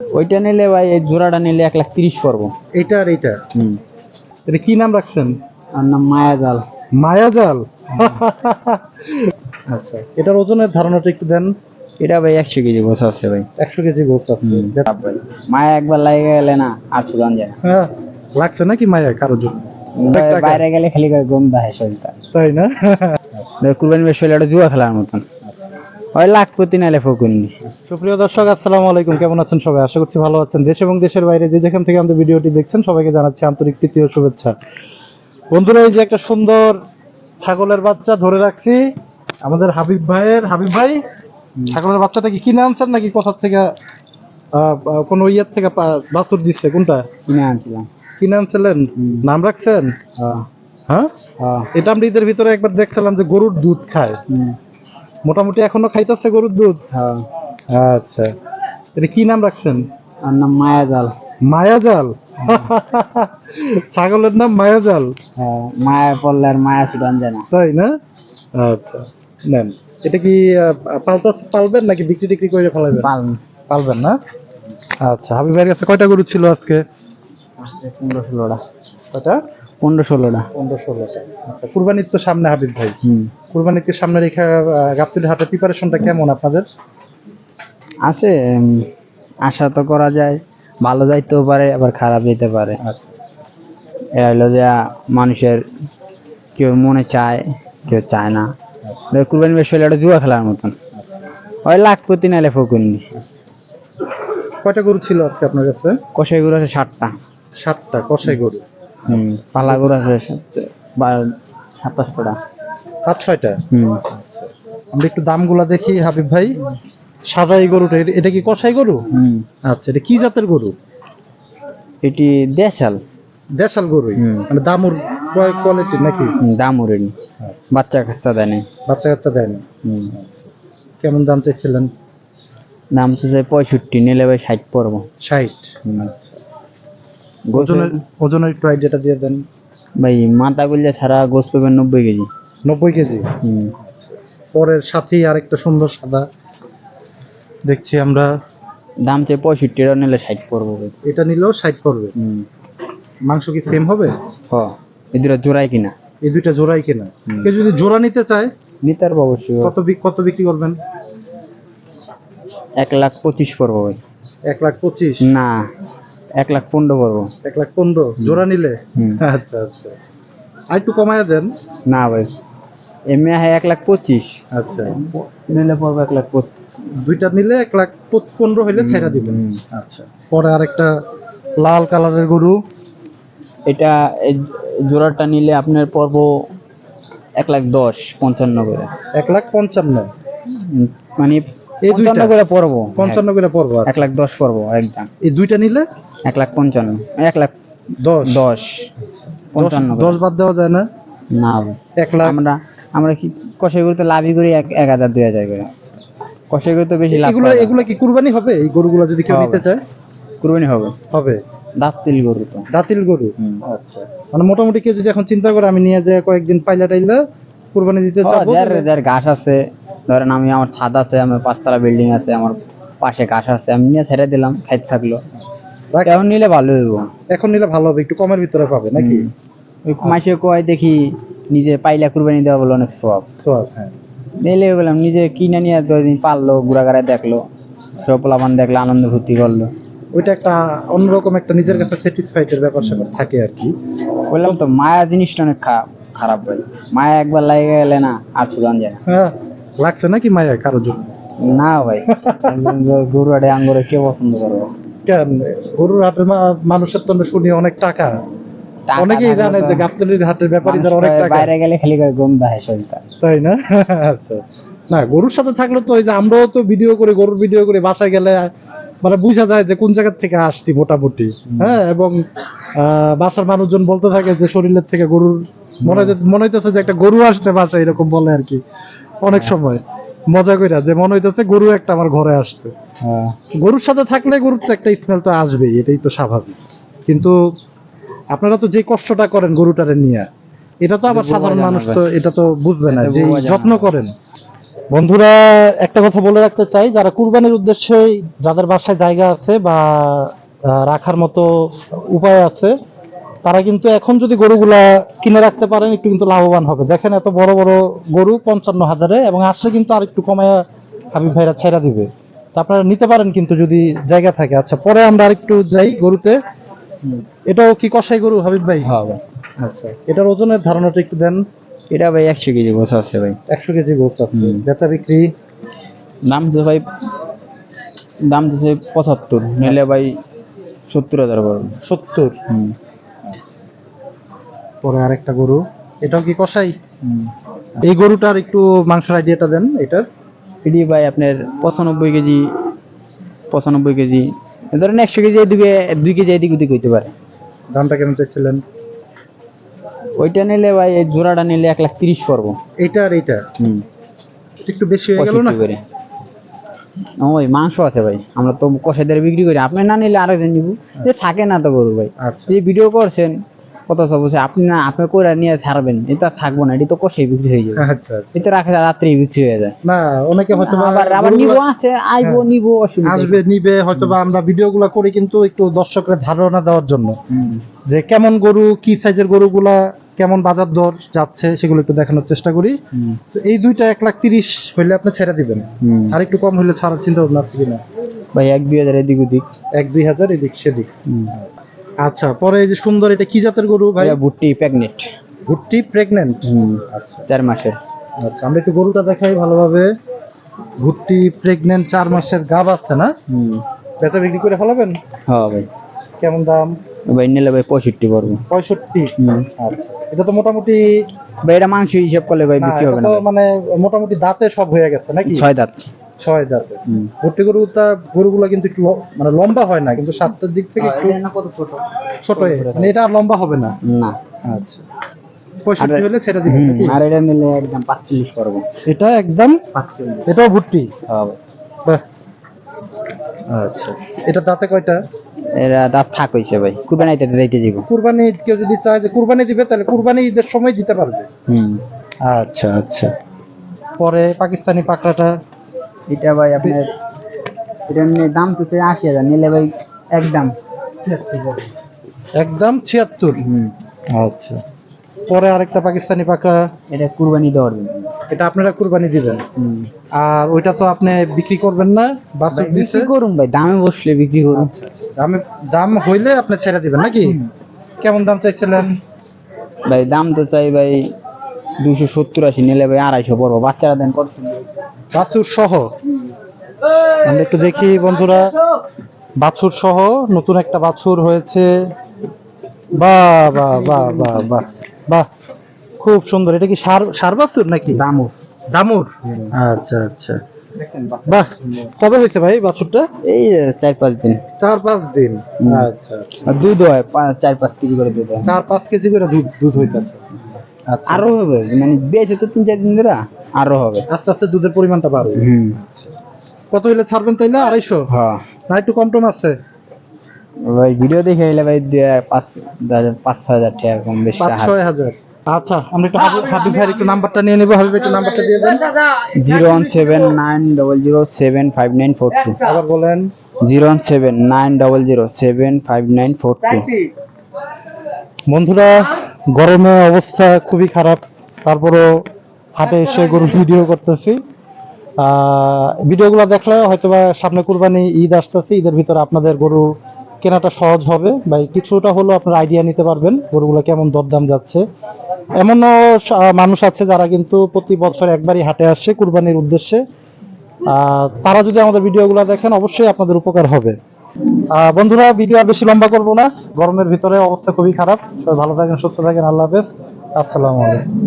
ওইটা নিলে ভাই এই জোড়াটা নিলে 1,30,000 পড়বো। এটা আর এটা, এটা কি নাম রাখছেন? আর নাম মায়াজাল। মায়াজাল। আচ্ছা, এটার ওজনের ধারণাটা একটু দেন। এটা ভাই 100 কেজি গোছ আছে ভাই। 100 কেজি গোছ আছে। ভাই মায়া একবার লাগে গেলে না আর ছুটান যায় না। হ্যাঁ, লাগছে নাকি মায়া কারোর জন্য? বাইরে গেলে খালি গন্ধ হয় শরীরটা, তাই না? কুরবানি বেশি একটা জুয়া খেলার মতন। ওই লাখ প্রতি নাইলে ফকুননি। সুপ্রিয় দর্শক, আসসালামু আলাইকুম। কেমন আছেন সবাই? আশা করছি ভালো আছেন। দেশ এবং দেশের বাইরে যে যেখান থেকে আমাদের ভিডিওটি দেখছেন সবাইকে জানাচ্ছি আন্তরিক প্রীতি ও শুভেচ্ছা। বন্ধুরা, এই যে একটা সুন্দর ছাগলের বাচ্চা ধরে রাখছি আমাদের হাবিব ভাইয়ের। হাবিব ভাই, ছাগলের বাচ্চাটা কি কিনে আনছেন নাকি কোথা থেকে কোন ইয়ের থেকে বাছুর দিচ্ছে? কোনটা কিনে আনছিলাম? কিনে আনছিলেন। নাম রাখছেন? হ্যাঁ, এটা আমরা ঈদের ভিতরে একবার দেখছিলাম যে গরুর দুধ খায়। মোটামুটি এখনো খাইতেছে গরুর দুধ? আচ্ছা, এটা কি নাম রাখছেন? আর নাম মায়াজাল। মায়াজাল। ছাগলের নাম মায়াজাল। মায়া পড়লে আর মায়া ছুটান যায় না। তাই না? আচ্ছা, নেন। এটা কি পালবেন নাকি বিক্রি টিক্রি করে ফেলাবেন? পালবেন না? আচ্ছা, হাবিব ভাইয়ের কাছে কয়টা গরু ছিল আজকে? 15-16টা। কয়টা? 15-16টা। 15-16টা। আচ্ছা, কুরবানির তো সামনে হাবিব ভাই। কুরবানিকে সামনে রেখে গাবতলী হাটের প্রিপারেশনটা কেমন আপনাদের? আছে, আশা তো করা যায়, ভালো যাইতেও পারে আবার খারাপ যেতে পারে। এটা হলো যে মানুষের কেউ মনে চায় কেউ চায় না। কুরবানি বেশি হলে একটা জুয়া খেলার মতন। ওই লাখ প্রতি নাইলে ফকুননি। কয়টা গরু ছিল আজকে আপনার কাছে? কষাই গরু আছে 7টা। 7টা কষাই গরু? পালা গরু আছে 27টা। 5-6টা? আমরা একটু দামগুলা দেখি হাবিব ভাই। সাদা এই গরুটা, এটা কি কষাই গরু? আচ্ছা, এটা কি জাতের গরু? এটি দেশাল। দেশাল গরু? মানে দামুর কোয়ালিটি নাকি? দামুর বাচ্চা কাচ্চা দেয় না। বাচ্চা কাচ্চা দেয় না? কেমন দাম চাইছিলেন? দাম তো চাই 65, নিলে ভাই 60 পড়বো। 60? আচ্ছা, ওজনের একটু আইডিয়াটা দিয়ে দেন ভাই। মাথা গুলিয়া ছাড়া গোস পাবেন 90 কেজি। 90 কেজি? পরের সাথেই আরেকটা সুন্দর সাদা দেখছি আমরা। দাম চাই 65, নিলে 60 পড়বো। এটা নিলেও 60 পড়বে? মাংস কি সেম হবে? এই দুটো জোড়াই কিনা? এই দুইটা জোড়াই কিনা। কেউ যদি জোড়া নিতে চায় নিতে পারবো অবশ্যই। কত বিক্রি করবেন? 1,25,000 পড়বো ভাই। 1,25,000? না, 1,15,000 পড়বো। 1,15,000 জোড়া নিলে? আচ্ছা আচ্ছা, আর একটু কমায়া দেন। না ভাই, এমনি হয় 1,25,000। আচ্ছা, নিলে পড়বো 1,25,000। দুইটা নিলে 1,15,000 হইলে ছেড়ে দিবেন। আচ্ছা, পরে আরেকটা লাল কালারের গরু। এটা জোড়াটা নিলে আপনার পড়বো 1,10,000, 55 করে। 1,55,000? মানে 55 করে পড়বো। 55 করে পড়বো? 1,10,000 পড়বো একদম। এই দুইটা নিলে 1,55,000, 1,10,000, 55 10 বাদ দেওয়া যায় না? না, 1 লাখ। আমরা কি কষাই করতে লাভই করি 1,000 2,000 করে। কষাই করতে বেশি লাভ। এগুলো কি কুরবানি হবে? এই গরুগুলো যদি কেউ নিতে চায়? কুরবানি হবে। হবে? দাঁতিল গরু তো। দাঁতিল গরু? আচ্ছা, মানে মোটামুটি কেউ যদি এখন চিন্তা করে আমি নিয়ে যাই কয়েকদিন পাইলা টাইলা কুরবানি দিতে চাবো। যার ঘাস আছে, ধরেন আমি আমার ছাদ আছে, আমার 5তলা বিল্ডিং আছে, আমার পাশে ঘাস আছে, আমি নিয়ে ছেড়ে দিলাম, খাইতে থাকলো। এখন নিলে ভালো হইব। এখন নিলে ভালো হবে, একটু কমের ভিতরে পাবে নাকি? ওই মাসে কয় দেখি নিজে পাইলা কুরবানি দেওয়া বলে অনেক সওয়াব। হ্যাঁ, নিলে বললাম নিজে কিনে নিয়ে 2 দিন পারলো, ঘুরাঘাড়া দেখলো, সব পোলাপান দেখলো, আনন্দ ফুর্তি করলো। ওইটা একটা অন্যরকম একটা নিজের কাছে স্যাটিসফাইড এর ব্যাপার স্যাপার থাকে আর কি। বললাম তো মায়া জিনিসটা অনেক খারাপ ভাই। মায়া একবার লাগে গেলে না আর ছুটান যায় না। হ্যাঁ, লাগছে নাকি মায়া কারোর জন্য? না ভাই, গরু হাটে আঙ্গুরে কে পছন্দ করবো? কেন, গরুর হাটের মানুষের তো শুনি অনেক টাকা। অনেকেই জানে যে গাবতলীর হাটের ব্যাপারী যারা অনেক টাকা। বাইরে গেলে খালি গন্ধ হয় শরীরটা, তাই না? আচ্ছা, না গরুর সাথে থাকলে তো, এই যে আমরাও তো ভিডিও করে, গরুর ভিডিও করে বাসায় গেলে মানে বোঝা যায় যে কোন জায়গা থেকে আসছি মোটামুটি। হ্যাঁ, এবং বাসার মানুষজন বলতে থাকে যে শরীরের থেকে গরুর মনে হইতেছে যে একটা গরু আসছে বাসায়, এরকম বলে আর কি অনেক সময় মজা কইরা, যে মনে হইতেছে গরু একটা আমার ঘরে আসছে। গরুর সাথে থাকলে গরুর তো একটা স্মেল তো আসবেই, এটাই তো স্বাভাবিক। কিন্তু আপনারা তো যে কষ্টটা করেন গরুটারে নিয়ে, এটা তো আবার সাধারণ মানুষ তো এটা তো বুঝবে না, যে যত্ন করেন। বন্ধুরা একটা কথা বলে রাখতে চাই, যারা কুরবানির উদ্দেশ্যে যাদের বাসায় জায়গা আছে বা রাখার মতো উপায় আছে, তারা কিন্তু এখন যদি গরুগুলা কিনে রাখতে পারেন একটু কিন্তু লাভবান হবে। দেখেন এত বড় বড় গরু 55,000-এ, এবং আসলে কিন্তু আর একটু কমায় হাবিব ভাইরা ছেড়া দিবে। তা আপনারা নিতে পারেন কিন্তু যদি জায়গা থাকে। আচ্ছা, পরে আমরা আরেকটু যাই গরুতে। এটাও কি কষাই গরু হাবিব ভাই? হ্যাঁ ভাই। আচ্ছা, এটার ওজনের ধারণাটা একটু দেন। এটা ভাই 100 কেজি গোছ আছে ভাই। 100 কেজি গোছ আছে। হুম। বেচা বিক্রি দাম তো ভাই, দাম তো 75, নিলে ভাই 70,000 করবো। 70। হুম। পরে আরেকটা গরু, এটাও কি কষাই? হুম। এই গরুটার একটু মাংসের আইডিয়াটা দেন। এটার এটি ভাই আপনার 95 কেজি, 95 কেজি, ধরেন 100 কেজি এদিকে, 2 কেজি এদিক ওদিক হইতে পারে। দামটা কেমন চাইছিলেন? ওইটা নিলে ভাই, এই জোড়াটা নিলে 1,30,000 পড়বো। এইটা আর এইটা হুম। একটু বেশি হয়ে গেল না? 65 করে। ওই মাংস আছে ভাই, আমরা তো কষাইদের বিক্রি করি, আপনি না নিলে আরেকজন নিব, যে থাকে না তো গরু ভাই। আচ্ছা। এই ভিডিও করছেন কত সব বলছে, আপনি না আপনি করে নিয়ে ছাড়বেন, এটা থাকবো না, এটি তো কষাই বিক্রি হয়ে যাবে। আচ্ছা, এটা রাখে রাত্রেই বিক্রি হয়ে যায়। না অনেকে হয়তো আবার আবার নিবো আছে, আইবো হ্যাঁ। নিবো, অসুবিধা নেই। আসবে নিবে হয়তো, বা আমরা ভিডিওগুলো করি কিন্তু একটু দর্শকের ধারণা দেওয়ার জন্য, হুম। যে কেমন গরু, কি সাইজের গরুগুলা, কেমন বাজার দর যাচ্ছে সেগুলো একটু দেখানোর চেষ্টা করি। হুম। তো এই দুইটা 1,30,000 হইলে আপনি ছেড়ে দিবেন, হুম। আর একটু কম হইলে ছাড়ার চিন্তা ভাবনা আছে কিনা? ভাই 1-2 হাজার এদিক ওদিক। 1-2 হাজার এদিক সেদিক। হুম। আচ্ছা, পরে এই যে সুন্দর, এটা কি জাতের গরু ভাই? ভাইয়া ভুট্টি প্রেগনেন্ট। ভুট্টি প্রেগনেন্ট? হুম। আচ্ছা 4 মাসের। আচ্ছা, আমরা একটু গরুটা দেখাই ভালোভাবে। ভুট্টি প্রেগনেন্ট, 4 মাসের গাব আছে না? হুম। বেচা বিক্রি করে ফেলাবেন? হ্যাঁ ভাই। কেমন দাম? ভাই নিলে ভাই 65 পড়বো। 65? হুম। আচ্ছা, এটা তো মোটামুটি, ভাই এটা মাংস হিসাব করলে ভাই না বিক্রি এটা হবে তো না ভাই। মানে মোটামুটি দাঁতে সব হয়ে গেছে নাকি? 6 দাঁত। 6 দাঁতে। হুম। ভুট্টি গরুগুলা কিন্তু একটু মানে লম্বা হয় না, কিন্তু স্বাস্থ্যের দিক থেকে একটু কত ছোট। ছোট, মানে এটা আর লম্বা হবে না। না। আচ্ছা, 65 হলে ছেড়ে দিবেন নাকি? আর এটা নিলে একদম 45 করবো। এটা একদম 45। এটাও ভুট্টি? হ্যাঁ ভাই। বাহ। আচ্ছা, এটা দাঁতে কয়টা? এরা দাঁত ফাঁক হইছে ভাই, কুরবানিতে যাইতে যাব। কুরবানি কেউ যদি চায় যে কুরবানি দিবে, তাহলে কুরবানি ঈদের সময় দিতে পারবে। হুম। আচ্ছা আচ্ছা। পরে পাকিস্তানি পাকড়াটা, এটা ভাই আপনার, এটা নিয়ে দাম তো 80,000, নিলে ভাই একদম 76। একদম 76? হুম। আচ্ছা। পরে আরেকটা পাকিস্তানি পাকড়া, এটা কুরবানি দেওয়ার জন্য। এটা আপনারা কুরবানি দিবেন? হুম। আর ওইটা তো আপনি বিক্রি করবেন না, বাছুর ভাই দিছে? বিক্রি করুন ভাই, দামে বসলে বিক্রি করুন। আচ্ছা, দাম হইলে আপনি ছেড়ে দিবেন নাকি? কেমন দাম চাইছিলেন? ভাই দাম তো চাই ভাই 270-80, নিলে ভাই 250 পড়বো। বাচ্চারা দেন কত? বাছুর সহ? আমরা একটু দেখি বন্ধুরা, বাছুর সহ নতুন একটা বাছুর হয়েছে। বাহ বাহ বাহ বাহ বাহ বাহ, খুব সুন্দর। এটা কি ষাঁড় বাছুর নাকি? দামও দামুর? আচ্ছা আচ্ছা, বাহ। কবে হয়েছে ভাই বাছুরটা? এই 4-5 দিন। 4-5 দিন। হুম। আচ্ছা, আর দুধ হয় 4-5 কেজি করে দুধ হয়। 4-5 কেজি করে দুধ হইতেছে। আচ্ছা, আরো হবে, মানে বেঁচে তো 3-4 দিন ধরে আরো হবে। আস্তে আস্তে দুধের পরিমাণটা বাড়বে। হুম। কত হইলে ছাড়বেন তাইলে? 250? হ্যাঁ না একটু কম টম আছে? ভাই, ভিডিও দেখে এলে ভাই 5-6 হাজার টাকা কম বেশি। 5-6 হাজার। আচ্ছা, আমরা একটু হাবিব ভাইয়ের একটু নাম্বারটা নিয়ে নেবো। হাবিব একটু নাম্বারটা দিয়ে দেন। 01790075942। আবার বলেন। 01790075942। বন্ধুরা, গরমে অবস্থা খুবই খারাপ, তারপরও হাটে এসে গরুর ভিডিও করতেছি। ভিডিওগুলো দেখলে হয়তোবা সামনে কুরবানি, ঈদ আসতেছে, ঈদের ভিতরে আপনাদের গরু কেনাটা সহজ হবে, বা কিছুটা হলেও আপনার আইডিয়া নিতে পারবেন গরুগুলো কেমন দরদাম যাচ্ছে। এমনও মানুষ আছে যারা কিন্তু প্রতি বছর একবারই হাটে আসে কুরবানির উদ্দেশ্যে। তারা যদি আমাদের ভিডিওগুলো দেখেন অবশ্যই আপনাদের উপকার হবে। বন্ধুরা, ভিডিও আর বেশি লম্বা করবো না, গরমের ভিতরে অবস্থা খুবই খারাপ। সবাই ভালো থাকেন, সুস্থ থাকেন, আল্লাহ হাফেজ, আসসালামু আলাইকুম।